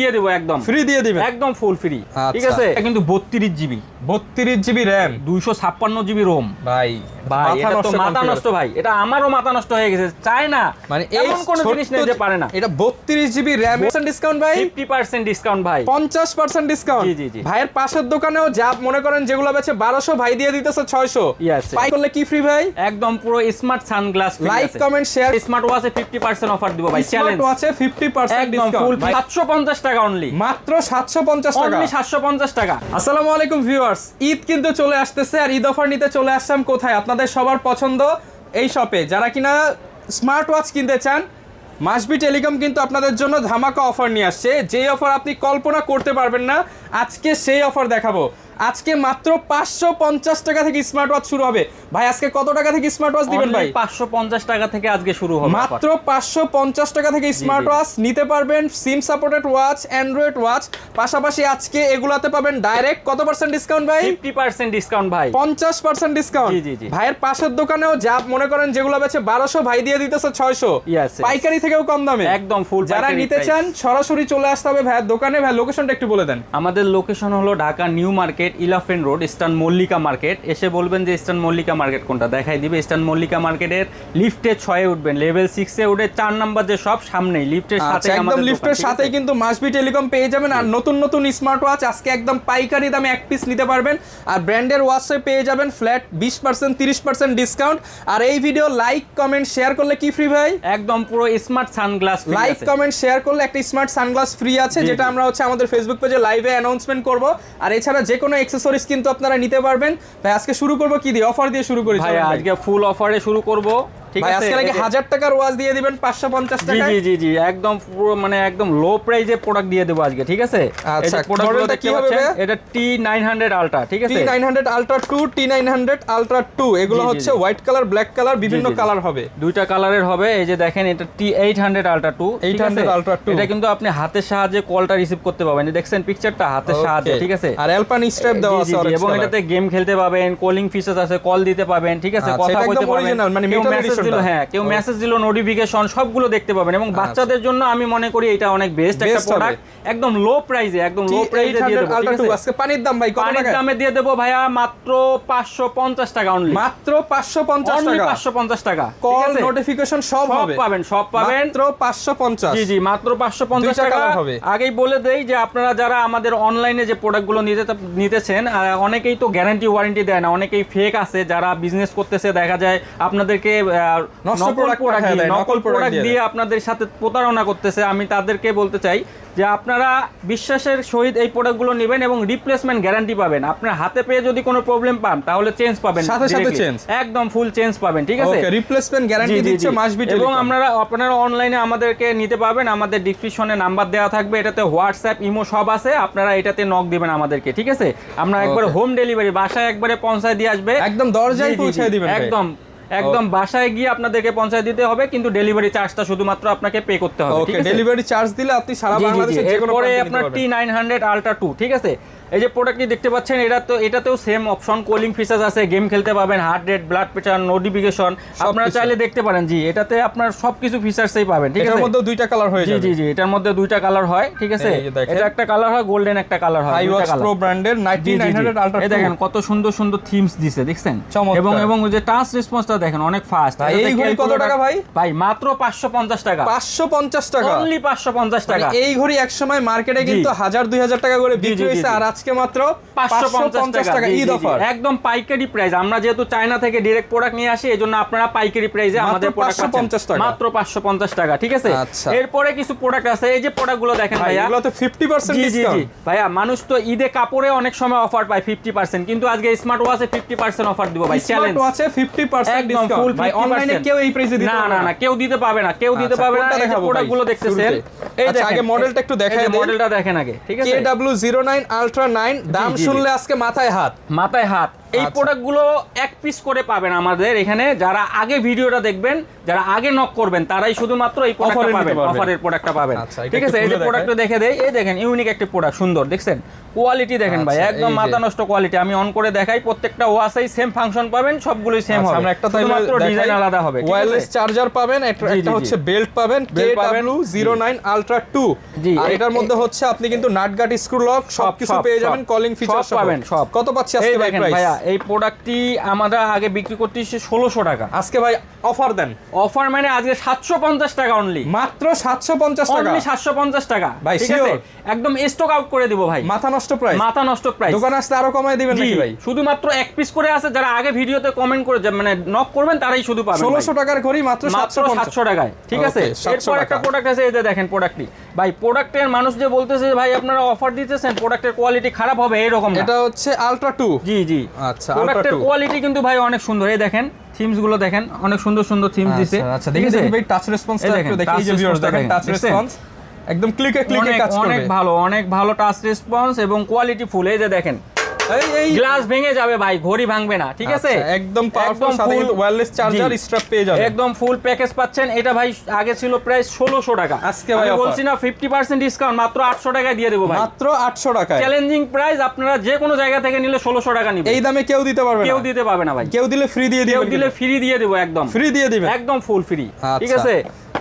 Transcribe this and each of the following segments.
দিয়ে দেব একদম ফ্রি দিয়ে দিবেন একদম ফুল ফ্রি ঠিক আছে কিন্তু 32 GB 32 GB RAM 256 GB ROM ভাই ভাই এটা তো মাথা নষ্ট ভাই এটা আমারও মাথা নষ্ট হয়ে গেছে চাই না মানে এমন কোন জিনিস নেই যে পারে না এটা 32 জিবি র‍্যাম ডিসকাউন্ট ভাই 50% ডিসকাউন্ট ভাই 50% ডিসকাউন্ট জি জি জি ভাইয়ের পাশের দোকানেও যা মনে করেন যেগুলো বেচে 1200 ভাই দিয়ে দিতেছে 600 পাই করলে কি ফ্রি ভাই একদম পুরো smart sunglass free like comment share smart ওয়াচে 50% অফার দিব ভাই চ্যালেঞ্জ স্মার্ট ওয়াচে 50% ডিসকাউন্ট 750 টাকা অনলি মাত্র 750 টাকা অনলি 750 টাকা আসসালামু আলাইকুম ভিউয়ার্স ঈদ কিন্তু চলে আসতেছে আর ঈদ অফার নিতে চলে আসলাম কোথায় আপনাদের সবার পছন্দ এই শপে যারা কিনা স্মার্ট ওয়াচ কিনতে চান মাসবি টেলিকম কিন্তু আপনাদের জন্য ধামাকা অফার নিয়ে আসছে যেই অফার আপনি কল্পনা করতে পারবেন না আজকে সেই অফার দেখাবো আজকে মাত্র 550 টাকা থেকে স্মার্ট ওয়াচ শুরু হবে ভাই আজকে কত টাকা থেকে স্মার্ট ওয়াচ দিবেন ভাই 550 টাকা থেকে আজকে শুরু হবে মাত্র 550 টাকা থেকে স্মার্ট ওয়াচ নিতে পারবেন SIM supported watch Android watch পাশাপাশি আজকে এগুলাতে পাবেন ডাইরেক্ট কত পার্সেন্ট ডিসকাউন্ট ভাই 50% ডিসকাউন্ট ভাই 50% ডিসকাউন্ট জি জি জি ভাইয়ের পাশের দোকানেও যা মনে করেন যেগুলো বেচে 1200 ভাই দিয়ে দিতেছে 600 পাইকারি থেকেও কম দামে একদম ফুল যারা নিতে চান সরাসরি চলে আসতে হবে ভাইয়ের দোকানে ভাই লোকেশনটা একটু বলে দেন আমাদের লোকেশন হলো Dhaka new market elephant road eastern Mallika market এসে বলবেন যে ইস্টার্ন মল্লিকা মার্কেট কোনটা দেখাই দিবে ইস্টার্ন মল্লিকা মার্কেটের লিফটে 6 এ উঠবেন লেভেল 6 এ উঠে 4 নাম্বার যে সব সামনেই লিফটের সাথে একদম লিফটের সাথেই কিন্তু মাসবি টেলিকম পেয়ে যাবেন আর নতুন নতুন স্মার্ট ওয়াচ আজকে একদম পাইকারি দামে এক পিস নিতে পারবেন আর ব্র্যান্ডের ওয়াচে পেয়ে যাবেন ফ্ল্যাট 20% 30% ডিসকাউন্ট আর এই ভিডিও লাইক কমেন্ট শেয়ার করলে কি ফ্রি ভাই একদম পুরো smart sunglass free like comment share করলে একটা স্মার্ট সানগ্লাস ফ্রি আছে যেটা আমরা হচ্ছে আমাদের ফেসবুক পেজে লাইভে অ্যানাউন্সমেন্ট করব আর এছাড়া যে কোনো অ্যাকসেসরিজ কিন্তু আপনারা নিতে পারবেন ভাই আজকে শুরু করব কি দিয়ে অফার দিয়ে শুরু করি ভাই আজকে ফুল অফারে শুরু করব ঠিক ভাই আছে আজকে নাকি 1000 টাকার ওয়াচ দিয়ে দিবেন 550 টাকা জি জি জি একদম পুরো মানে একদম লো প্রাইসে প্রোডাক্ট দিয়ে দেব আজকে ঠিক আছে আচ্ছা মডেলটা কি হবে এটা T900 আলট্রা ঠিক আছে T900 আলট্রা 2 T900 আলট্রা 2 এগুলো হচ্ছে হোয়াইট কালার ব্ল্যাক কালার বিভিন্ন কালার হবে দুইটা কালারের হবে এই যে দেখেন এটা T800 আলট্রা 2 800 আলট্রা 2 এটা কিন্তু আপনি হাতের সাহায্যে কলটা রিসিভ করতে পারবেন দেখছেন পিকচারটা হাতের সাহায্যে ঠিক আছে আর অ্যালপান স্ট্র্যাপ দেওয়া আছে এবং এটাতে গেম খেলতে পাবেন কলিং ফিচার আছে কল দিতে পাবেন ঠিক আছে কথা বলতে পারবেন মানে মেসেজ দিল হ্যাঁ কেউ মেসেজ দিল নোটিফিকেশন সবগুলো দেখতে পাবেন এবং বাচ্চাদের জন্য আমি মনে করি এটা অনেক বেস্ট একটা প্রোডাক্ট একদম লো প্রাইসে দিয়ে দেব আলট্রা 2 আজকে পানির দাম ভাই কত টাকা পানির দামে দিয়ে দেব ভাইয়া মাত্র 550 টাকা অনলি মাত্র 550 টাকা 550 টাকা কল নোটিফিকেশন সব হবে সব পাবেন মাত্র 550 জি জি মাত্র 550 টাকা হবে আগেই বলে দেই যে আপনারা যারা আমাদের অনলাইনে যে প্রোডাক্টগুলো নিতেছেন অনেকেই তো গ্যারান্টি ওয়ারেন্টি দেয় না অনেকেই ফেক আছে যারা বিজনেস করতেছে দেখা যায় আপনাদেরকে নকল প্রোডাক্ট দিয়ে আপনাদের সাথে প্রতারণা করতেছে আমি তাদেরকে বলতে চাই যে আপনারা বিশ্বাসের সহিত এই প্রোডাক্টগুলো নেবেন এবং রিপ্লেসমেন্ট গ্যারান্টি পাবেন আপনার হাতে পেয়ে যদি কোনো প্রবলেম পান তাহলে চেঞ্জ পাবেন সাথে সাথে চেঞ্জ একদম ফুল চেঞ্জ পাবেন ঠিক আছে ওকে রিপ্লেসমেন্ট গ্যারান্টি দিচ্ছে মাসবি টেলিকম এবং আপনারা অনলাইনে আমাদেরকে নিতে পারবেন আমাদের ডেসক্রিপশনে নাম্বার দেওয়া থাকবে এটাতে হোয়াটসঅ্যাপ ইমো সব আছে আপনারা এটাতে নক দিবেন আমাদেরকে ঠিক আছে আমরা একবারে হোম ডেলিভারি বাসায় একবারে পৌঁছায় দিয়ে আসবে একদম দরজায় পৌঁছায় দিবেন একদম বাসায় গিয়ে আপনাদেরকে পৌঁছায় দিতে হবে কিন্তু ডেলিভারি চার্জটা শুধুমাত্র আপনাকে পে করতে হবে ঠিক আছে ডেলিভারি চার্জ দিলে আপনি সারা বাংলাদেশে যে কোনো পরে আপনার T900 আলট্রা 2 ঠিক আছে এই যে প্রোডাক্টটি দেখতে পাচ্ছেন এটাতেও সেম অপশন কলিং ফিচার আছে গেম খেলতে পাবেন heart rate blood pressure notification আপনারা চাইলে দেখতে পারেন জি এটাতে আপনার সবকিছু ফিচারসই পাবেন ঠিক আছে এটার মধ্যে দুইটা কালার হয়ে যাবে জি জি এটার মধ্যে দুইটা কালার হয় ঠিক আছে এটা একটা কালার হয় গোল্ডেন একটা কালার হয় iWatch Pro ব্র্যান্ডের 9900 আলট্রা 2 এই দেখেন কত সুন্দর সুন্দর থিমস দিয়েছে দেখছেন এবং ওই যে টাচ রেসপন্সটা দেখেন অনেক ফাস্ট এই ঘড়ি কত টাকা ভাই মাত্র 550 টাকা 550 টাকা অনলি 550 টাকা এই ঘড়ি একসময় মার্কেটে কিন্তু 1000 2000 টাকা করে বিক্রি হইছে আর আজকে মাত্র 550 টাকা ঈদ অফার একদম পাইকারি প্রাইস আমরা যেহেতু চায়না থেকে ডাইরেক্ট প্রোডাক্ট নিয়ে আসি এজন্য আপনারা পাইকারি প্রাইসে আমাদের প্রোডাক্ট পাচ্ছেন মাত্র 550 টাকা ঠিক আছে এরপরে কিছু প্রোডাক্ট আছে এই যে প্রোডাক্টগুলো দেখেন ভাইয়া এগুলোতে 50% ডিসকাউন্ট ভাইয়া মানুষ তো ঈদে কাপড়ে অনেক সময় অফার পায় 50% কিন্তু আজকে স্মার্ট ওয়াচে 50% অফার দিব ভাই চ্যালেঞ্জ স্মার্ট ওয়াচে 50% ডিসকাউন্ট ভাই অনলাইনে কেউ এই প্রাইসে দিতে না কেউ দিতে পারবে না এই যে প্রোডাক্টগুলো দেখতেছেন এই দেখেন আগে মডেলটা একটু দেখায় দেন মডেলটা দেখেন আগে ঠিক আছে KW09 Ultra আলট্রা 9 দাম জি, জি। শুনলে আজকে মাথায় হাত। মাথায় হাত। এই আচ্ছা। প্রোডাক্টগুলো এক পিস করে পাবেন আমাদের এখানে। যারা আগে ভিডিওটা দেখবেন, যারা আগে নক করবেন, তারাই শুধুমাত্র এই প্রোডাক্টটা Offer-এ নিতে পাবেন, পারবেন। অফারের প্রোডাক্টটা পাবেন। আচ্ছা, এটা ঠিক আছে, একটু এই যে খুলে প্রোডাক্টটা দেখে দেই, এই দেখেন ইউনিক একটা প্রোডাক্ট, সুন্দর দেখছেন, কোয়ালিটি দেখেন ভাই, আচ্ছা, একদম এই যে। মাথা নষ্ট কোয়ালিটি। আমি অন করে দেখাই, প্রত্যেকটা ওয়াসাই সেম ফাংশন পাবেন, সবগুলোই সেম আচ্ছা, হবে, আমরা একটা তাহলে শুধুমাত্র দেখাই। ডিজাইন আলাদা হবে। ঠিক আছে? ওয়্যারলেস চার্জার পাবেন, একটা জি, জি, হচ্ছে জি। বেল্ট পাবেন, Belt পাবেন। KW09 ultra 2। জি, আর এটার মধ্যে হচ্ছে আপনি কিন্তু নাট গাট স্ক্রু লক সবকিছু পেয়ে যাবেন, কলিং ফিচার সব পাবেন, সব। কত পাচ্ছি এই আজকে ভাই দেখেন প্রাইস? ভাইয়া, এই প্রোডাক্টটি আমরা আগে বিক্রি করতেছি 1600 টাকা। আজকে ভাই অফার দেন, অফার মানে আজকে 750 টাকা অনলি, মাত্র 750 টাকা। অনলি 750 টাকা। ভাই, ঠিক আছে, sure? একদম স্টক আউট করে দিব ভাই, মাথা নষ্ট প্রাইস। মাথা নষ্ট প্রাইস। দোকানে আসতে আরো কমায় দিবেন জি, নাকি ভাই? শুধুমাত্র এক পিস করে আছে, যারা আগে ভিডিওতে কমেন্ট করে মানে নক করবেন তারাই শুধু পাবেন। 1600 টাকার ঘড়ি মাত্র মাত্র 750 700 টাকায়। ঠিক আছে, Okay, 700 এরপর একটা টাকা। প্রোডাক্ট আছে, এই যে দেখেন প্রোডাক্টটি ভাই। প্রোডাক্টের মানুষ যে বলতেছে ভাই আপনারা অফার দিতেছেন, প্রোডাক্টের কোয়ালিটি খারাপ হবে, এরকম না। এটা হচ্ছে আলট্রা 2। জি জি, আচ্ছা, প্রোডাক্টের Ultra 2। কোয়ালিটি কিন্তু ভাই অনেক সুন্দর। এই দেখেন থিমস গুলো দেখেন, অনেক সুন্দর সুন্দর থিমস দিছে। আচ্ছা, দেখি দেখি ভাই টাচ রেসপন্সটা এই একটু দেখেন, দেখি। এই যে touch ভিউয়ার্স response-টা দেখেন টাচ দেখেন, রেসপন্স একদম ক্লিকে ক্লিকে অনেক কাজ করবে। অনেক ভালো, অনেক ভালো টাচ রেসপন্স এবং কোয়ালিটি ফুল। এই যে দেখেন, এই গ্লাস ভেঙে যাবে ভাই, ঘড়ি ভাঙবে না। ঠিক আছে, আচ্ছা, একদম পাওয়ারফুল, সাথে full- কিন্তু ওয়্যারলেস চার্জার জি। স্ট্র্যাপ পেয়ে যাবেন। একদম ফুল প্যাকেজ পাচ্ছেন। এটা ভাই আগে ছিল প্রাইস 1600 টাকা, আজকে ভাই আমি offer। বলছি না 50% ডিসকাউন্ট, মাত্র 800 টাকায় দিয়ে দেবো ভাই। মাত্র 800 টাকায় চ্যালেঞ্জিং প্রাইস, আপনারা যে কোনো জায়গা থেকে নিলে 1600 টাকা নিবে। এই দামে কেউ দিতে পারবে না। কেউ দিতে পারবে না ভাই, কেউ দিলে ফ্রি দিয়ে কেউ দিবেন। দিলে ফ্রি দিয়ে দেবো, একদম ফ্রি দিয়ে দিবেন। একদম ফুল ফ্রি। ঠিক আচ্ছা। আছে,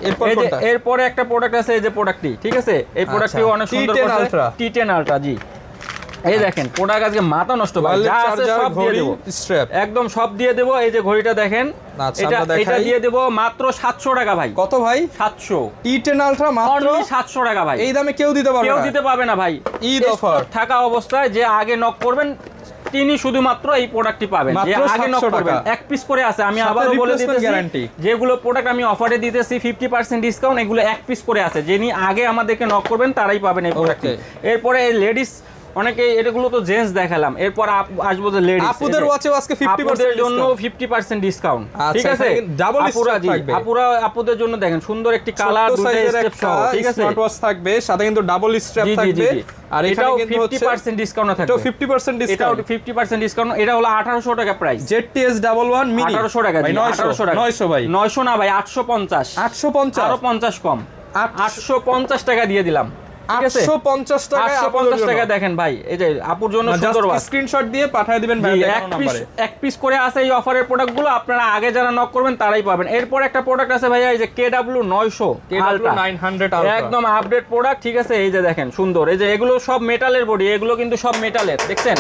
এরপর এই যে কোনটা? এরপরে একটা প্রোডাক্ট আছে, এই যে প্রোডাক্টটি। ঠিক আছে, এই প্রোডাক্টটিও অনেক সুন্দর T10 করছে, Ultra। T10 ultra. জি, এই দেখেন প্রোডাক্ট আজকে মাথা নষ্ট ভাই, ওয়্যারলেস যা আছে চার্জার, সব দিয়ে ঘড়ি, দেবো, স্ট্র্যাপ একদম সব দিয়ে দেবো। এই যে ঘড়িটা দেখেন, আচ্ছা, এটা আমরা এটা দেখাই। দিয়ে দেবো মাত্র 700 টাকা ভাই। কত ভাই? 700, T10 আলট্রা মাত্র অনলি 700 টাকা ভাই। এই দামে কেউ দিতে পারবে কেউ না। দিতে পারবে না ভাই। Eid Stock offer। থাকা অবস্থায় যে আগে নক করবেন তিনি শুধুমাত্র এই প্রোডাক্টটি পাবেন, যে মাত্র আগে নক 700 করবেন। টাকা। এক পিস করে আছে, আমি সাথে আবারও বলে replacement দিতেছি, guarantee। যেগুলো প্রোডাক্ট আমি অফারে দিতেছি 50% ডিসকাউন্ট, এগুলো এক পিস করে আছে, যিনি আগে আমাদেরকে নক করবেন তারাই পাবেন এই প্রোডাক্টটি। এরপরে এই লেডিস, অনেকে এগুলো তো জেন্টস দেখালাম, এরপর আসবো যে লেডিস, আপুদের ওয়াচেও আজকে 50% আপুদের জন্য ডিসকাউন্ট। 50% ডিসকাউন্ট। আচ্ছা, ঠিক আছে, এখানে double আপুরা, strap জি, থাকবে। আপুদের জন্য দেখেন সুন্দর একটি কালার, ছোট্ট দুটো সাইজের স্টেপ একটা সহ। ঠিক আছে, স্মার্ট ওয়াচ থাকবে, সাথে কিন্তু ডাবল স্ট্র্যাপ জি জি থাকবে। জি, আর এখানে এটাও কিন্তু হচ্ছে 50% ডিসকাউন্ট থাকবে। এটাও 50% এটাও ডিসকাউন্ট। 50% ডিসকাউন্ট। এটা হলো 1800 টাকা প্রাইস। ZTS 11 মিনি 1800 টাকা, ভাই, জি, 1800 টাকা। 900 ভাই, 900 না ভাই, 850, 850 আরো 50 কম, 850 টাকা দিয়ে দিলাম। ঠিক আছে, 850 টাকায় 850 টাকা দেখেন ভাই, এই যে আপুর জন্য সুন্দর ওয়াচ। স্ক্রিনশট দিয়ে পাঠিয়ে দিবেন ভাই জি, দেখানো নম্বরে। এক পিস করে আছে এই অফারের প্রোডাক্টগুলো, আপনারা আগে যারা নক করবেন তারাই পাবেন। এরপর একটা প্রোডাক্ট আছে ভাইয়া, এই যে KW 900 KW 900 আলট্রা একদম আপডেট প্রোডাক্ট। ঠিক আছে, এই যে দেখেন সুন্দর, এই যে এগুলো সব মেটালের বডি, এগুলো কিন্তু সব মেটালের, দেখছেন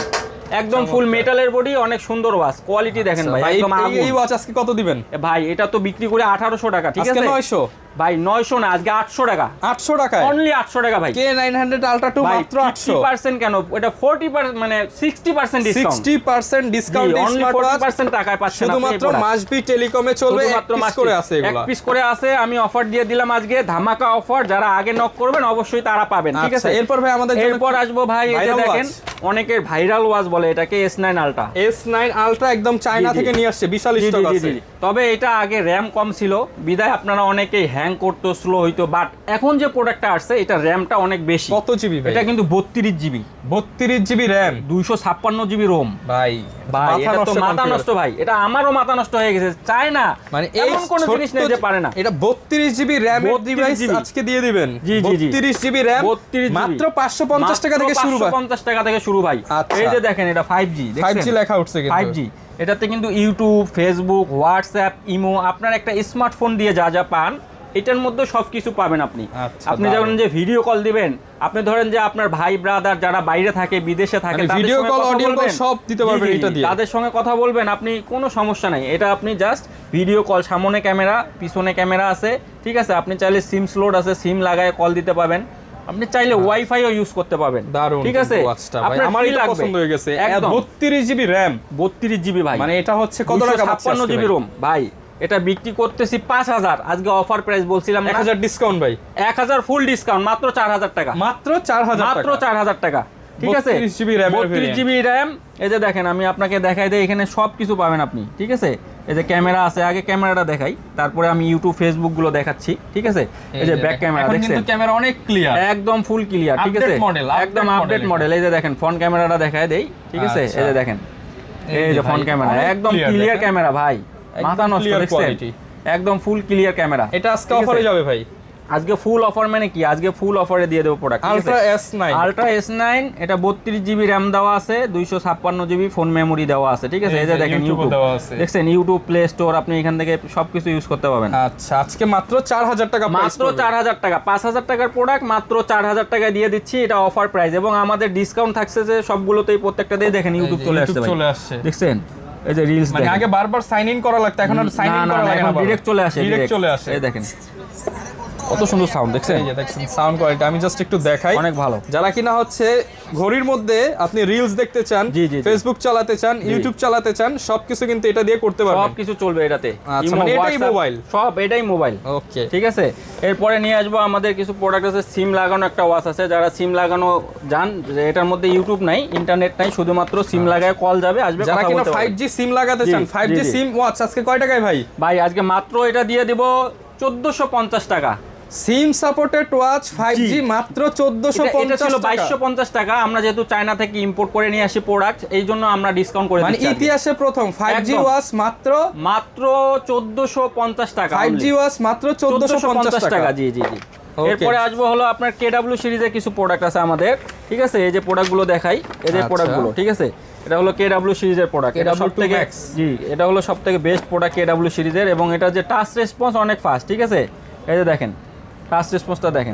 একদম ফুল মেটালের বডি, অনেক সুন্দর ওয়াচ, কোয়ালিটি দেখেন ভাই, একদম আগুন। এই ওয়াচ আজকে কত দিবেন ভাই এটা তো বিক্রি করে 1800 টাকা। ঠিক আজকে আছে, 900 ভাই 900 না, আজকে 800 টাকা, 800 টাকায় অনলি 800 টাকা ভাই। K900 আলট্রা 2 ভাই মাত্র 800 50% কেন, এটা 40% মানে 60% discount, 60% discount only smart watch 40% টাকায় পাচ্ছেন আপনি এই শুধুমাত্র product। মাসবি টেলিকমে চলবে, এক শুধুমাত্র পিস মাসে করে আছে এক এগুলা। পিস করে আছে, আমি অফার দিয়ে দিলাম আজকে, ধামাকা অফার। যারা আগে নক করবেন অবশ্যই তারা পাবেন। ঠিক আচ্ছা, আছে, এরপর ভাই আমাদের জন্য এরপর আসবো ভাই, এই যে viral দেখেন watch। অনেকের ভাইরাল ওয়াচ বলে এটাকে, S9 আলট্রা। S9 আলট্রা একদম চায়না জি, জি। থেকে নিয়ে আসছে, বিশাল জি, জি, স্টক জি, আছে। জি। তবে এটা আগে র্যাম কম ছিল, বিদায় আপনারা অনেকেই হ্যাং করতো, স্লো হইতো, বাট এখন যে প্রোডাক্টটা আসছে এটা র্যামটা অনেক বেশি। কত জিবি ভাই? এটা কিন্তু 32 GB, 32 GB RAM 256 GB ROM. ভাই, ভাই মাথা এটা তো নষ্ট মাথা নষ্ট ভাই, এটা আমারও মাথা নষ্ট হয়ে গেছে, চায় না মানে এই এমন কোনো জিনিস নেই যে পারে না। এটা 32 জিবি র্যামের 32 ডিভাইস জিবি। আজকে দিয়ে দিবেন। জি, জি, জি। 32 জিবি র্যাম 32 জিবি। মাত্র 550 টাকা থেকে শুরু ভাই। 550 টাকা থেকে শুরু ভাই। আচ্ছা। এই যে দেখেন এটা 5G, 5G লেখা উঠছে কিন্তু। 5G, এটাতে কিন্তু ইউটিউব, ফেসবুক, হোয়াটসঅ্যাপ, ইমো, আপনার একটা স্মার্টফোন দিয়ে যা যা পান এটার মধ্যে সবকিছু পাবেন আপনি। আচ্ছা, আপনি দারুণ। যখন যে ভিডিও কল দিবেন, আপনি ধরেন যে আপনার ভাই ব্রাদার যারা বাইরে থাকে, বিদেশে থাকে, মানে তাদের ভিডিও সঙ্গে কল, কথা অডিও কল বলবেন। সব দিতে জি, পারবেন জি, এটা জি, দিয়ে। তাদের সঙ্গে কথা বলবেন, আপনি কোনো সমস্যা নাই। এটা আপনি জাস্ট ভিডিও কল, সামনে ক্যামেরা, পিছনে ক্যামেরা আছে। ঠিক আছে, আপনি চাইলে সিম স্লট আছে, সিম লাগায় কল দিতে পারবেন। আপনি চাইলে ওয়াইফাইও ইউজ করতে পারবেন। দারুণ ঠিক আছে, ওয়াচটা ভাই, আপনার আমারই কি তো লাগবে? পছন্দ হয়ে গেছে। একদম 32 জিবি র্যাম 32 জিবি ভাই, মানে এটা হচ্ছে কত টাকা পাচ্ছেন 56 জিবি রোম ভাই। এটা বিক্রি করতেছি 5000, আজকে অফার প্রাইস বলছিলাম না, 1000 ডিসকাউন্ট ভাই, 1000 ফুল ডিসকাউন্ট, মাত্র 4000 টাকা, মাত্র 4000 মাত্র টাকা 4000 টাকা। ঠিক আছে, 32 জিবি র্যামের 32 জিবি র্যাম। এই যে দেখেন আমি আপনাকে দেখাই দেই, এখানে সব কিছু পাবেন আপনি। ঠিক আছে, এই যে ক্যামেরা আছে, আগে ক্যামেরাটা দেখাই, তারপরে আমি ইউটিউব ফেসবুক গুলো দেখাচ্ছি, ঠিক আছে। এই যে ব্যাক ক্যামেরা এখন দেখছেন, কিন্তু ক্যামেরা অনেক ক্লিয়ার, একদম ফুল ক্লিয়ার, ঠিক আছে, একদম আপডেট মডেল। এই যে দেখেন ফ্রন্ট ক্যামেরাটা দেখায় দেই, ঠিক আছে। এই যে দেখেন, এই যে ফ্রন্ট ক্যামেরা একদম ক্লিয়ার ক্যামেরা ভাই, মাথা নষ্ট, দেখছেন একদম ফুল ক্লিয়ার ক্যামেরা। এটা আজকে অফারে যাবে ভাই? আজকে ফুল অফার মানে কি, আজকে ফুল অফারে দিয়ে দেবো product. Ultra S9, ultra S9, এটা 32 জিবি র্যাম দেওয়া আছে, 256 জিবি ফোন মেমোরি দেওয়া আছে, ঠিক আছে। এই যে দেখেন ইউটিউব দেখছেন, ইউটিউব প্লে স্টোর, আপনি এখান থেকে সবকিছু ইউজ করতে পারবেন। আচ্ছা, আজকে মাত্র 4000 টাকা, মাত্র 4000 টাকা, 5000 টাকার প্রোডাক্ট মাত্র 4000 টাকা দিয়ে দিচ্ছি, এটা অফার প্রাইস। এবং আমাদের ডিসকাউন্ট থাকছে যে সবগুলোতেই, প্রত্যেকটা দিয়ে দেখেন ইউটিউব চলে আসছে ভাই, দেখছেন এই যে রিলস, মানে আগে বারবার সাইন ইন করা লাগতো, এখন আর সাইন ইন করা লাগে না, ডাইরেক্ট চলে আসে, ডাইরেক্ট চলে আসে। এই দেখেন কত সুন্দর সাউন্ড, দেখছেন এই যে দেখছেন সাউন্ড কোয়ালিটি, আমি জাস্ট একটু দেখাই, অনেক ভালো। যারা কিনা হচ্ছে ঘড়ির মধ্যে আপনি রিলস দেখতে চান, ফেসবুক চালাতে চান, ইউটিউব চালাতে চান, সবকিছু কিন্তু এটা দিয়ে করতে পারবেন, সবকিছু চলবে এটাতে। আচ্ছা, মানে এটাই মোবাইল, সব এটাই মোবাইল, ওকে, ঠিক আছে। এরপরে নিয়ে আসবো আমাদের কিছু প্রোডাক্ট আছে, সিম লাগানো একটা ওয়াচ আছে, যারা সিম লাগানো জান, এটার মধ্যে ইউটিউব নাই, ইন্টারনেট নাই, শুধুমাত্র সিম লাগায় কল যাবে, আসবে, যারা কিনা 5G সিম লাগাতে চান, 5G সিম ওয়াচ আজকে কয় টাকায় ভাই? ভাই আজকে মাত্র এটা দিয়ে দিব 1450 টাকা। সিম সাপোর্টেড ওয়াচ 5G মাত্র 1450 এটা ছিল 2250 টাকা। আমরা যেহেতু চায়না থেকে ইম্পোর্ট করে নিয়ে আসি প্রোডাক্ট, এই জন্য আমরা ডিসকাউন্ট করে দিচ্ছি। মানে ইতিহাসে প্রথম 5G ওয়াচ মাত্র 1450 টাকা, 5G ওয়াচ মাত্র 1450 টাকা। জি জি জি। এরপরে আসবো হলো আপনার KW সিরিজের কিছু প্রোডাক্ট আছে আমাদের, ঠিক আছে। এই যে প্রোডাক্টগুলো দেখাই, এই যে প্রোডাক্টগুলো, ঠিক আছে। এটা হলো KW সিরিজের প্রোডাক্ট, এটা সবথেকে জি, এটা হলো সবথেকে বেস্ট প্রোডাক্ট KW সিরিজের, এবং এটা যে টাচ রেসপন্স অনেক ফাস্ট, ঠিক আছে। এই যে দেখেন টাচ রেসপন্সটা দেখেন,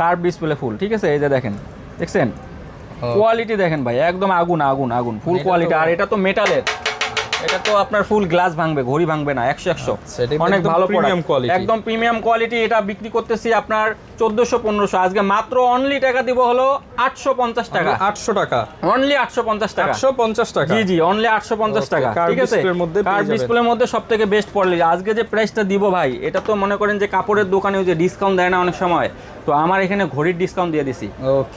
কার্ভ ডিসপ্লে ফুল, ঠিক আছে। এই যে দেখেন, দেখছেন কোয়ালিটি দেখেন ভাই, একদম আগুন আগুন আগুন ফুল কোয়ালিটি। আর এটা তো মেটালের, এটা তো আপনার ফুল গ্লাস ভাঙবে, ঘড়ি ভাঙবে না, 100 অনেক ভালো প্রোডাক্ট, একদম প্রিমিয়াম কোয়ালিটি। এটা বিক্রি করতেছি আপনার 1400-1500, আজকে মাত্র অনলি টাকা দিব হলো 850 টাকা, 800 টাকা অনলি 850 টাকা, 850 টাকা, জি জি, অনলি 850 টাকা, ঠিক আছে। কার্ভ ডিসপ্লের মধ্যে সবথেকে বেস্ট কোয়ালিটি। আজকে যে প্রাইসটা দিব ভাই, এটা তো মনে করেন যে কাপড়ের দোকানে যে ডিসকাউন্ট দেয় না অনেক সময়, তো আমার এখানে ঘড়ির ডিসকাউন্ট দিয়ে দিছি,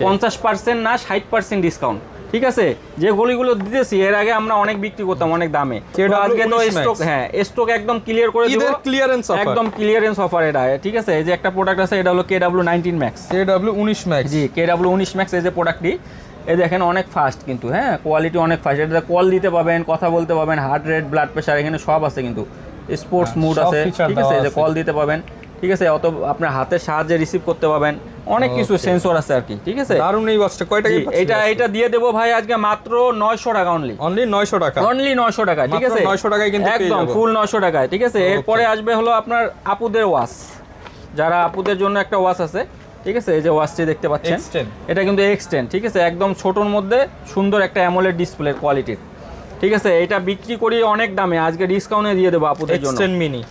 50% না 60% ডিসকাউন্ট, ঠিক আছে। যে ঘড়িগুলো দিতেছি এর আগে আমরা অনেক বিক্রি করতাম অনেক দামে, আজকে তো স্টক, হ্যাঁ স্টক একদম ক্লিয়ার করে দিব, একদম ক্লিয়ারেন্স অফার এটা, ঠিক আছে। এই যে একটা প্রোডাক্ট আছে, এটা হলো KW19 Max, KW19 Max, জি KW19 Max, এই যে প্রোডাক্টটি, এই দেখেন অনেক ফাস্ট কিন্তু, হ্যাঁ কোয়ালিটি অনেক ফাস্ট। এটাতে কল দিতে পাবেন, কথা বলতে পারবেন, হার্ট রেট, ব্লাড প্রেশার, এখানে সব আছে কিন্তু, স্পোর্টস মুড আছে, ঠিক আছে। এই যে কল দিতে পারবেন, ঠিক আছে, অত আপনার হাতের সাহায্যে রিসিভ করতে পারবেন, অনেক কিছু সেন্সর আছে আর কি, ঠিক আছে। দারুণ এই ওয়াচটা কয় টাকা? এটা দিয়ে দেব ভাই আজকে মাত্র 900 টাকা, অনলি 900 টাকা, অনলি 900 টাকা, ঠিক আছে, 900 টাকায় কিন্তু একদম ফুল 900 টাকায়, ঠিক আছে। এরপরে আসবে হলো আপনার আপুদের ওয়াচ, যারা আপুদের জন্য একটা ওয়াচ আছে, ঠিক আছে। এই যে ওয়াচটি দেখতে পাচ্ছেন, এটা কিন্তু X10, ঠিক আছে, একদম ছোটর মধ্যে সুন্দর একটা অ্যামোলেড ডিসপ্লে কোয়ালিটির, ঠিক আছে। এটা বিক্রি করি অনেক দামে, আজকে ডিসকাউন্টে দিয়ে দেবো আপুদের জন্য।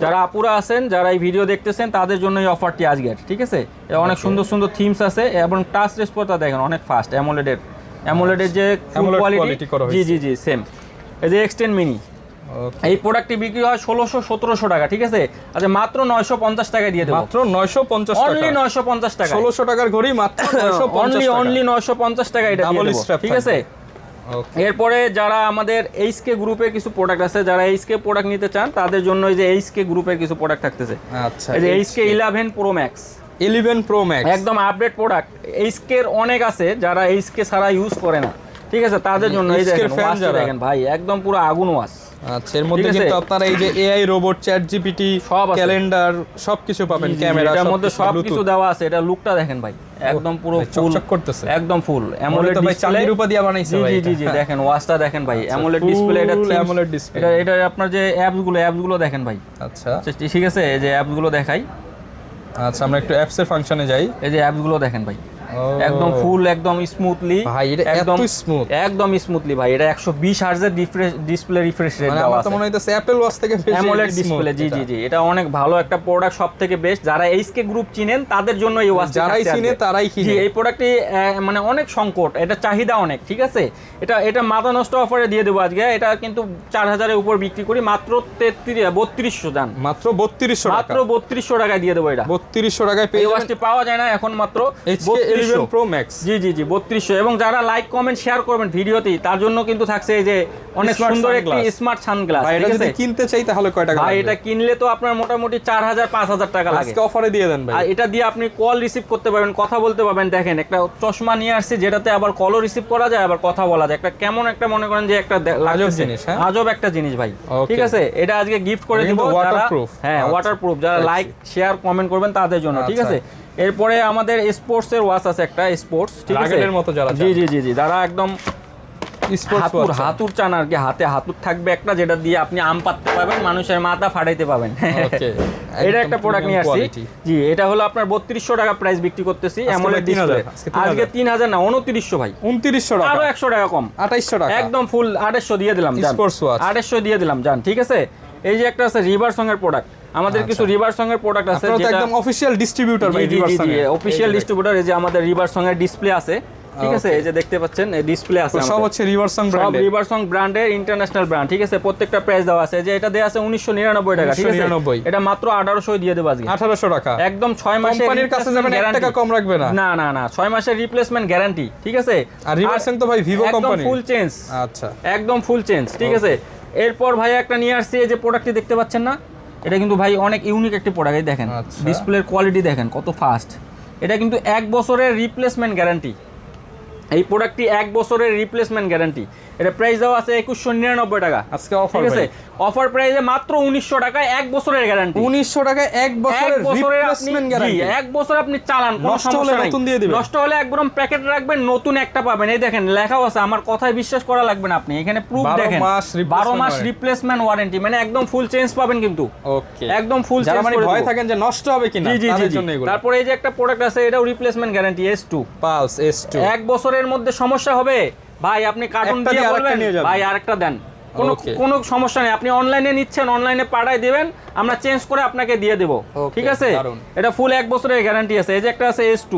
যারা আপুরা আছেন, যারা এই ভিডিও দেখতেছেন, তাদের জন্য এই অফারটি আজকের, ঠিক আছে। অনেক সুন্দর সুন্দর থিমস আছে, এবং টাচ রেসপন্সটা দেখেন অনেক ফাস্ট, অ্যামোলেডের যে কোয়ালিটি, জি জি জি সেম। এই যে X10 mini, এই প্রোডাক্টটি বিক্রি হয় 1600-1700 টাকা, ঠিক আছে। আচ্ছা মাত্র 950 টাকা দিয়ে দেবো, মাত্র 950 টাকা, অনলি 950 টাকা, 1600 টাকার ঘড়ি মাত্র 950 টাকা, অনলি 950 টাকা এটা দিয়ে দেবো, ঠিক আছে। এরপরে যারা আমাদের HK গ্রুপের কিছু প্রোডাক্ট আছে, যারা HK প্রোডাক্ট নিতে চান, তাদের জন্য এই যে HK গ্রুপের কিছু প্রোডাক্ট থাকতেছে। আচ্ছা, এই যে HK 11 Pro Max, 11 Pro Max একদম আপডেট প্রোডাক্ট। HK এর অনেক আছে, যারা HK ছাড়া ইউজ করে না, ঠিক আছে, তাদের জন্য এই দেখেন ভাই, একদম পুরো আগুন ওয়াচ। আচ্ছা, এর মধ্যে কিন্তু আপনারা এই যে AI robot, chat GPT, calendar সবকিছু পাবেন, ক্যামেরা, এর মধ্যে সবকিছু দেওয়া আছে। এটা লুকটা দেখেন ভাই, একদম পুরো চকচক করতেছে, একদম ফুল অ্যামোলেড ডিসপ্লে, চাঁদের উপর দিয়ে বানাইছে ভাই। জি জি জি, দেখেন ওয়াচটা দেখেন ভাই, অ্যামোলেড ডিসপ্লে, এটা অ্যামোলেড ডিসপ্লে। এটা আপনার যে অ্যাপসগুলো দেখেন ভাই। আচ্ছা ঠিক আছে, এই যে অ্যাপসগুলো দেখাই। আচ্ছা, আমরা একটু অ্যাপস এর ফাংশনে যাই। এই যে অ্যাপসগুলো দেখেন ভাই, একদম ফুল, একদম স্মুথলি ভাই, এটা একদম স্মুথ, একদম স্মুথলি ভাই। এটা 120 হার্জের ডিসপ্লে রিফ্রেশ রেট দেওয়া আছে, আমার তো মনে হইতাছে অ্যাপল ওয়াচ থেকে বেশি অ্যামোলেড ডিসপ্লে। জি জি জি, এটা অনেক ভালো একটা প্রোডাক্ট, সবথেকে বেস্ট। যারা HK গ্রুপ চিনেন, তাদের জন্য এই ওয়াচ, যারাই চিনে তারাই কিনে। জি, এই প্রোডাক্টটি মানে অনেক সংকট, এটা চাহিদা অনেক, ঠিক আছে। এটা মাথা নষ্ট অফারে দিয়ে দেবো আজকে। এটা কিন্তু 4000 এর উপর বিক্রি করি, মাত্র 3200 জান, মাত্র 3200 টাকা, মাত্র 3200 টাকায় দিয়ে দেবো। এটা 3200 টাকায় পেয়ে এই ওয়াচটি পাওয়া যায় না এখন, মাত্র 11 Pro Max। জি জি জি 3200। এবং যারা লাইক কমেন্ট শেয়ার করবেন ভিডিওতেই তার জন্য কিন্তু থাকছে এই যে অনেক Smart সুন্দর একটি sunglass। Smart sunglass. ভাই এটা যদি কিনতে চাই তাহলে কয় টাকা ভাই লাগবে? এটা কিনলে তো আপনার মোটামুটি 4000 5000 টাকা লাগে। আজকে অফারে দিয়ে দেন ভাই। আর এটা দিয়ে আপনি কল রিসিভ করতে পারবেন, কথা বলতে পারবেন। দেখেন একটা চশমা নিয়ে আসছি যেটাতে আবার কলও রিসিভ করা যায় আবার কথা বলা যায়। একটা কেমন একটা মনে করেন যে একটা আজব জিনিস, হ্যাঁ? আজব একটা জিনিস ভাই। Okay। ঠিক আছে, এটা আজকে গিফট করে এটা দিব কিন্তু যারা waterproof। হ্যাঁ আচ্ছা। ওয়াটারপ্রুফ, যারা দেখছি। লাইক শেয়ার কমেন্ট করবেন তাদের জন্য। ঠিক আচ্ছা। আছে, এরপরে আমাদের স্পোর্টস এর ওয়াচ আছে একটা স্পোর্টস। ঠিক আছে, রাগেলের মতো যারা জি জি জি জি যারা একদম স্পোর্টস হাতুর চান আর কি, হাতে হাতুর থাকবে একটা, যেটা দিয়ে আপনি আম পাততে পারবেন, মানুষের মাথা ফাটাইতে পারবেন। ওকে। এটা একটা প্রোডাক্ট নিয়ে আসছি। জি এটা হলো আপনার 3200 টাকা প্রাইস বিক্রি করতেছি। অ্যামোলেড ডিসপ্লে আজকে 3000 না 2900 ভাই, 2900 টাকা, আরো 100 টাকা কম, 2800 টাকা একদম ফুল 2800 দিয়ে দিলাম জান। স্পোর্টস ওয়াচ 2800 দিয়ে দিলাম জান। ঠিক আছে, এই যে একটা আছে রিভার সং এর প্রোডাক্ট, আমাদের কিছু রিভার সং এর প্রোডাক্ট আছে আপনারা তো যেটা একদম অফিশিয়াল ডিস্ট্রিবিউটর ভাই জি রিভার জি সঙ্গে। Official distributor. এই যে আমাদের রিভার সং এর ডিসপ্লে আছে। ঠিক আছে, এই যে দেখতে পাচ্ছেন এই ডিসপ্লে আছে সব হচ্ছে রিভার সং সব ব্র্যান্ডের। রিভার সং ব্র্যান্ডের ইন্টারন্যাশনাল ব্র্যান্ড। ঠিক আছে, প্রত্যেকটা প্রাইস দেওয়া আছে। যে এটা দেয়া আছে 1999 টাকা। ঠিক আছে, 1999 এটা মাত্র 1800 দিয়ে দেব আজকে। 1800 টাকা একদম 6 মাসের কোম্পানির কাছে যাবেন 1 টাকা কম রাখবে না। না না না 6 মাসের রিপ্লেসমেন্ট গ্যারান্টি। ঠিক আছে, আর রিভার সং তো ভাই ভিভো কোম্পানি, একদম ফুল চেঞ্জ। আচ্ছা একদম ফুল চেঞ্জ। ঠিক আছে, এরপর ভাই একটা নিয়ে আসছি, এই যে প্রোডাক্টটি দেখতে পাচ্ছেন না, এটা কিন্তু ভাই অনেক ইউনিক একটি প্রোডাক্ট। এই দেখেন আচ্ছা। ডিসপ্লের কোয়ালিটি দেখেন কত ফাস্ট। এটা কিন্তু 1 বছরের রিপ্লেসমেন্ট গ্যারান্টি। এই প্রোডাক্টটি 1 বছরের রিপ্লেসমেন্ট গ্যারান্টি। এটা প্রাইস দেওয়া আছে 2199 টাকা আজকে অফার। ঠিক আছে, অফার প্রাইসে মাত্র 1900 টাকায় 1 বছরের গ্যারান্টি। 1900 টাকায় 1 বছরের রিপ্লেসমেন্ট গ্যারান্টি। 1 বছর আপনি চালান, কোনো নষ্ট হলে সমস্যা নাই, নতুন দিয়ে দিবেন। নষ্ট হলে একদম প্যাকেট রাখবেন, নতুন একটা পাবেন। এই দেখেন লেখাও আছে, আমার কথায় বিশ্বাস করা লাগবে না, আপনি এখানে প্রুফ দেখেন 12 মাস রিপ্লেসমেন্ট ওয়ারেন্টি, মানে একদম ফুল চেঞ্জ পাবেন কিন্তু। ওকে, একদম ফুল যারা চেঞ্জ মানে করে ভয় দেব। থাকেন যে নষ্ট হবে কিনা জি জি তাদের জি জন্য এগুলো। তারপরে এই যে একটা প্রোডাক্ট আছে, এটাও replacement guarantee S2 pulse S2। 1 বছরের মধ্যে সমস্যা হবে ভাই, আপনি কার্টুন একটা দিয়ে দিয়ে আরেকটা বলবেন নিয়ে যাবেন। ভাই আরেকটা দেন, কোনো Okay। কোনো সমস্যা নেই। আপনি অনলাইনে নিচ্ছেন, অনলাইনে পাঠায় দিবেন, আমরা চেঞ্জ করে আপনাকে দিয়ে দেব। Okay, ঠিক আছে, দারুণ। এটা ফুল 1 বছরের গ্যারান্টি আছে। এই যে একটা আছে S2,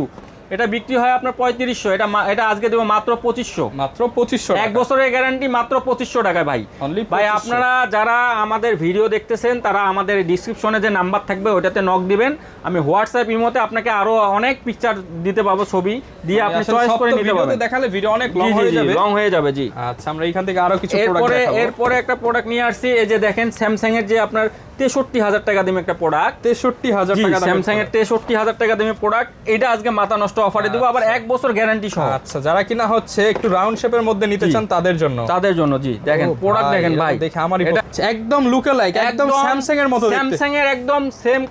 এটা বিক্রি হয় আপনার 3500, এটা আজকে দেব মাত্র 2500। মাত্র 2500 1 বছরের গ্যারান্টি মাত্র 2500 টাকায় ভাই। Only ভাই 2500 আপনারা যারা আমাদের ভিডিও দেখতেছেন তারা আমাদের ডিসক্রিপশনে যে নাম্বার থাকবে ওটাতে নক দিবেন। আমি হোয়াটসঅ্যাপ ইমোতে আপনাকে আরো অনেক পিকচার দিতে পাবো, ছবি দিয়ে আপনি চয়েস করে নিতে পারবেন। দেখালে ভিডিও অনেক লং জি হয়ে জি যাবে। লং হয়ে যাবে জি। আচ্ছা, আমরা এখান থেকে আরো কিছু প্রোডাক্ট দেখাবো। এরপরে একটা প্রোডাক্ট নিয়ে আসছি, এই যে দেখেন স্যামসাং এর যে আপনার 63000 টাকা দামে একটা প্রোডাক্ট। 63000 টাকা দামের স্যামসাং এর 63000 টাকা দামে প্রোডাক্ট। এটা আজকে মাথা নষ্ট অফারে দেবো, আবার 1 বছর গ্যারান্টি সহ। আচ্ছা, যারা কিনা হচ্ছে একটু রাউন্ড শেপের মধ্যে নিতে জি। চান তাদের জন্য। জি দেখেন ও প্রোডাক্ট ভাই, দেখেন এটা ভাই, দেখে আমারই এটা একদম লুক লাইক, একদম স্যামসাং এর মতো দেখতে। স্যামসাং এর একদম সেম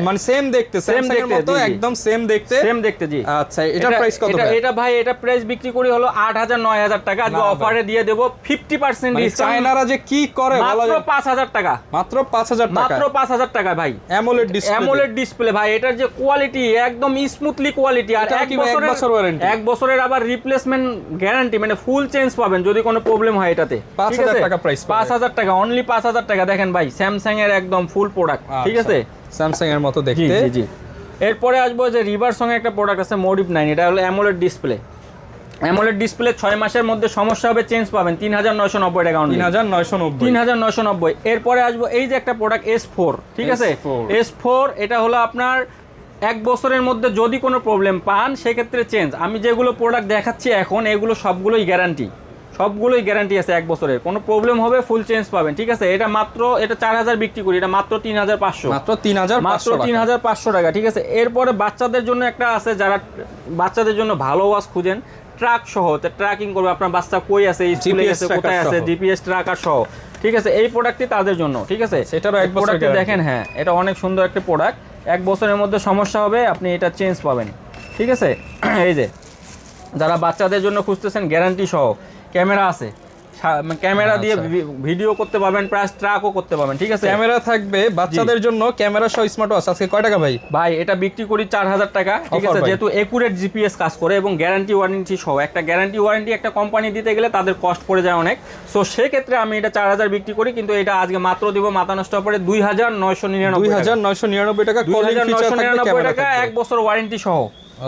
মানে সেম দেখতে, স্যামসাং এর মতো একদম সেম দেখতে। সেম দেখতে জি। আচ্ছা, এটার প্রাইস কত ভাই? এটা ভাই এটা প্রাইস বিক্রি করি হলো 8000 9000 টাকা। আজকে অফারে দিয়ে দেব 50% মানে ডিসকাউন্ট। চায়নারা যে কি করে বলা মাত্র যায়। 5000 টাকা, মাত্র 5000 টাকা, মাত্র 5000 টাকা ভাই। AMOLED display. অ্যামোলেড ডিসপ্লে ভাই, এটার যে কোয়ালিটি একদম স্মুথলি কোয়ালিটি। আর এটা 1 কি ভাই, 1 বছর ওয়ারেন্টি? 1 বছরের আবার রিপ্লেসমেন্ট গ্যারান্টি, মানে ফুল চেঞ্জ পাবেন যদি কোনো প্রবলেম হয় এটাতে। 5000 টাকা প্রাইস পাবে। 5000 টাকা, অনলি 5000 টাকা। দেখেন ভাই স্যামসাং এর একদম ফুল প্রোডাক্ট। ঠিক আছে, স্যামসাং এর মতো জি দেখতে। জি জি। এরপরে আসবো যে রিভার সঙ্গে একটা প্রোডাক্ট আছে মোডিভ 9, এটা হলো অ্যামোলেড ডিসপ্লে। অ্যামোলেড ডিসপ্লে 6 মাসের মধ্যে সমস্যা হবে চেঞ্জ পাবেন 3990 টাকা অনলি। 3990। 3990। এরপরে আসবো এই যে একটা প্রোডাক্ট S4। ঠিক আছে, S4 এটা হলো আপনার 1 বছরের মধ্যে যদি কোনো প্রবলেম পান সেক্ষেত্রে চেঞ্জ। আমি যেগুলো প্রোডাক্ট দেখাচ্ছি এখন এগুলো সবগুলোই গ্যারান্টি, সবগুলোই গ্যারান্টি আছে 1 বছরের। কোনো প্রবলেম হবে ফুল চেঞ্জ পাবেন। ঠিক আছে, এটা মাত্র 4000 বিক্রি করি, এটা মাত্র 3500। মাত্র 3500 টাকা। 3500 টাকা। ঠিক আছে, এরপরে বাচ্চাদের জন্য একটা আছে, যারা বাচ্চাদের জন্য ভালো ওয়াচ খুঁজেন ট্র্যাক সহ, ট্র্যাকিং করবে আপনার বাচ্চা কই আছে, স্কুলে আছে, কোথায় আছে, জিপিএস ট্র্যাকার সহ। ঠিক আছে, এই প্রোডাক্টটি তাদের জন্য। ঠিক আছে, সেটারও 1 বছর প্রোডাক্ট গ্যারান্টি দেখেন, হ্যাঁ এটা অনেক সুন্দর একটা প্রোডাক্ট। 1 বছরের মধ্যে সমস্যা হবে আপনি এটা চেঞ্জ পাবেন। ঠিক আছে, এই যে যারা বাচ্চাদের জন্য খুঁজতেছেন গ্যারান্টি সহ, ক্যামেরা আছে, ক্যামেরা দিয়ে ভিডিও করতে পারবেন, প্লাস ট্র্যাকও করতে পারবেন। ঠিক আছে, ক্যামেরা থাকবে বাচ্চাদের জন্য, ক্যামেরা সহ স্মার্ট ওয়াচ। আজকে কয় টাকা ভাই? ভাই এটা বিক্রি করি 4000 টাকা। ঠিক আছে, যেহেতু একুরেট জিপিএস কাজ করে এবং গ্যারান্টি ওয়ারেন্টি সহ। একটা গ্যারান্টি ওয়ারেন্টি একটা কোম্পানি দিতে গেলে তাদের কস্ট পড়ে যায় অনেক। সো সেক্ষেত্রে আমি এটা 4000 বিক্রি করি, কিন্তু এটা আজকে মাত্র দিব মাথা নষ্ট পরে 2999 টাকা। কলিং ফিচার থাকবে, ক্যামেরা টাকা, 1 বছর ওয়ারেন্টি সহ।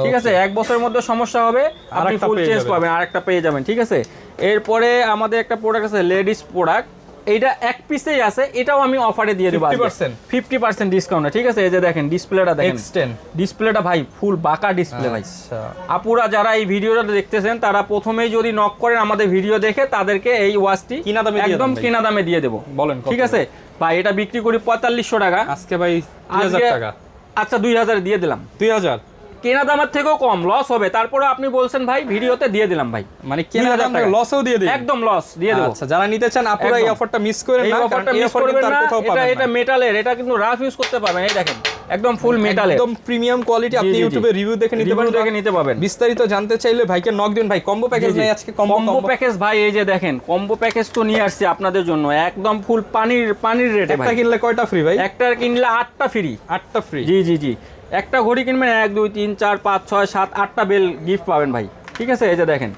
ঠিক আছে, 1 বছরের মধ্যে সমস্যা হবে আপনি ফুল চেঞ্জ পাবেন, আরেকটা পেয়ে যাবেন। ঠিক আছে, এরপরে আমাদের একটা প্রোডাক্ট আছে লেডিস প্রোডাক্ট, এইটা এক পিসেই আছে, এটাও আমি অফারে দিয়ে দেবো 50% ডিসকাউন্টে, ঠিক আছে? এই যে দেখেন ডিসপ্লেটা দেখেন, ডিসপ্লেটা ভাই ফুল বাঁকা ডিসপ্লে ভাই। আপুরা যারা এই ভিডিওটা দেখতেছেন তারা প্রথমেই যদি নক করেন আমাদের ভিডিও দেখে, তাদেরকে এই ওয়াচটি একদম কিনা দামে দিয়ে দেবো। বলেন ঠিক আছে ভাই, এটা বিক্রি করি 4500 টাকা আজকে ভাই, 3000 টাকা। আচ্ছা 2000 দিয়ে দিলাম, 2000 কেনা দামের থেকেও কম, লস হবে। তারপরে আপনি বলছেন ভাই ভিডিওতে দিয়ে দিলাম ভাই, মানে কেনা দাম থেকে লসও দিয়ে দিই, একদম লস দিয়ে দেব। আচ্ছা যারা নিতে চান আপনারা এই অফারটা মিস করেন না, এই অফারটা মিস করবেন না। এটা মেটালের, এটা কিন্তু রাফ ইউজ করতে পারবেন। এই দেখেন একদম ফুল মেটালের, একদম প্রিমিয়াম কোয়ালিটি। আপনি ইউটিউবে রিভিউ দেখে নিতে পারবেন। বিস্তারিত জানতে চাইলে ভাইকে নক দিন। ভাই কম্বো প্যাকেজ নাই আজকে? কম্বো প্যাকেজ ভাই, এই যে দেখেন কম্বো প্যাকেজ তো নিয়ে আসছি আপনাদের জন্য, একদম ফুল পানির রেটে। একটা কিনলে কয়টা ফ্রি ভাই? একটা কিনলে 8টা ফ্রি। 8টা ফ্রি? জি জি জি। একটা ঘড়ি কিনবেন 1 2 3 4 5 6 7 8টা বেল গিফট পাবেন ভাই, ঠিক আছে? এই যে দেখেন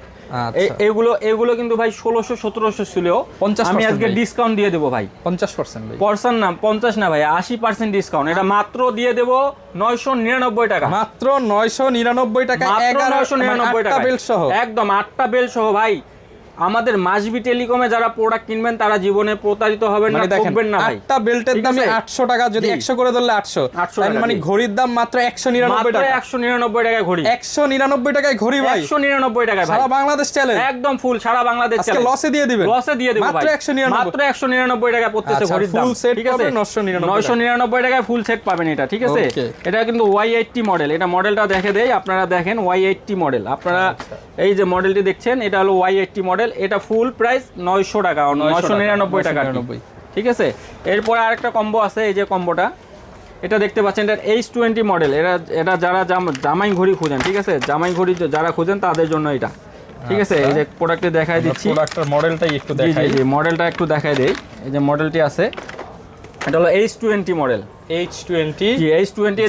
এগুলো কিন্তু ভাই 1600 1700 ছিল, আমি আজকে ডিসকাউন্ট দিয়ে দেবো ভাই 50%। ভাই পার্সেন্ট না 50 না ভাই, 80% ডিসকাউন্ট। এটা মাত্র দিয়ে দেবো 999 টাকা, মাত্র 999 টাকা, 999 টাকা বেল সহ, একদম 8টা বেল সহ। ভাই আমাদের মাসবি টেলিকমে যারা প্রোডাক্ট কিনবেন তারা জীবনে প্রতারিত হবেন না, ঠকবেন না ভাই। একটা বেল্টের দাম 800 টাকা, যদি 100 করে ধরলে 800, মানে ঘড়ির দাম মাত্র 199 টাকা। 199 টাকায় ঘড়ি, 199 টাকায় ঘড়ি ভাই, 199 টাকায় ভাই, সারা বাংলাদেশ চ্যালেঞ্জ, একদম ফুল সারা বাংলাদেশ চ্যালেঞ্জ। আজকে লসে দিয়ে দিবেন? লসে দিয়ে দেব ভাই, মাত্র 199, মাত্র 199 টাকায় পড়তেছে ঘড়ির দাম, ফুল সেট ঠিক আছে? 999 টাকায় ফুল সেট পাবেন এটা, ঠিক আছে? এটা কিন্তু Y80 মডেল। এটা মডেলটা দেখে দেই, আপনারা দেখেন Y80 মডেল। আপনারা এই যে মডেলটি দেখছেন এটা হলো Y80 মডেল। এটা ফুল প্রাইস 900 টাকা, 999 টাকা, ঠিক আছে? এরপরে আরেকটা কম্বো আছে, এই যে কম্বোটা এটা দেখতে পাচ্ছেন, এটা H20 মডেল। এটা যারা জামাই ঘড়ি খুঁজেন, ঠিক আছে? জামাই ঘড়ি যারা খুঁজেন তাদের জন্য এটা, ঠিক আছে? এই যে প্রোডাক্টে দেখাই দিচ্ছি, প্রোডাক্টের মডেলটাই একটু দেখাই। জি মডেলটা একটু দেখাই দেই। এই যে মডেলটি আছে, এটা হলো H20 মডেল। H20 জি H20।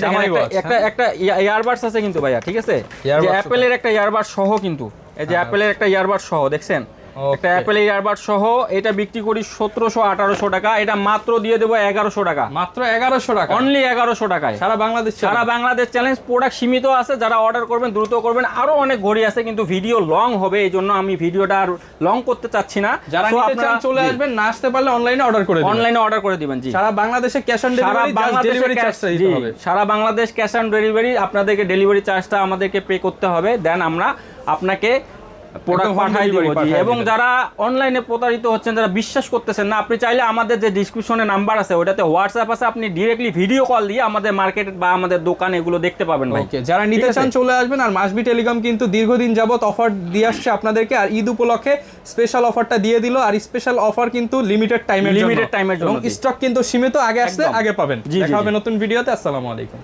একটা ইয়ারবাডস আছে কিন্তু ভাইয়া, ঠিক আছে? যে অ্যাপেলের একটা ইয়ারবাড সহ, কিন্তু এই যে অ্যাপেলের একটা ইয়ারবাড সহ দেখছেন, একটা অ্যাপেল ইয়ারবাড সহ। এটা বিক্রি করি 1700-1800 টাকা, এটা মাত্র দিয়ে দেবো 1100 টাকা, মাত্র 1100 টাকা, অনলি 1100 টাকায় সারা বাংলাদেশ চ্যালেঞ্জ। প্রোডাক্ট সীমিত আছে, যারা অর্ডার করবেন দ্রুত করবেন। আরো অনেক ঘড়ি আছে কিন্তু ভিডিও লং হবে, এই জন্য আমি ভিডিওটা আর লং করতে চাচ্ছি না। যারা নিতে চান চলে আসবেন, না আসতে পারলে অনলাইনে অর্ডার করে দিবেন। জি সারা বাংলাদেশে ক্যাশ অন ডেলিভারি চার্জটা দিতে হবে। সারা বাংলাদেশ ক্যাশ অন ডেলিভারি, আপনাদেরকে ডেলিভারি চার্জটা আমাদেরকে পে করতে হবে, দেন আমরা আপনাকে প্রোডাক্ট পাঠিয়ে দিব। এবং যারা অনলাইনে প্রতারিত হচ্ছেন, যারা বিশ্বাস করতেছেন না, আপনি চাইলে আমাদের যে ডিসক্রিপশনে নাম্বার আছে ওটাতে হোয়াটসঅ্যাপ আছে, আপনি ডিরেক্টলি ভিডিও কল দিয়ে আমাদের মার্কেট বা আমাদের দোকানে এগুলো দেখতে পাবেন ভাই। যারা নিতে চান চলে আসবেন। আর মাসবি টেলিকম কিন্তু দীর্ঘদিন যাবত অফার দিয়ে আসছে আপনাদেরকে, আর ঈদ উপলক্ষে স্পেশাল অফারটা দিয়ে দিল। আর স্পেশাল অফার কিন্তু লিমিটেড টাইমের জন্য, এবং স্টক কিন্তু সীমিত, আগে আসলে আগে পাবেন। দেখা হবে নতুন ভিডিওতে। আসসালামু আলাইকুম।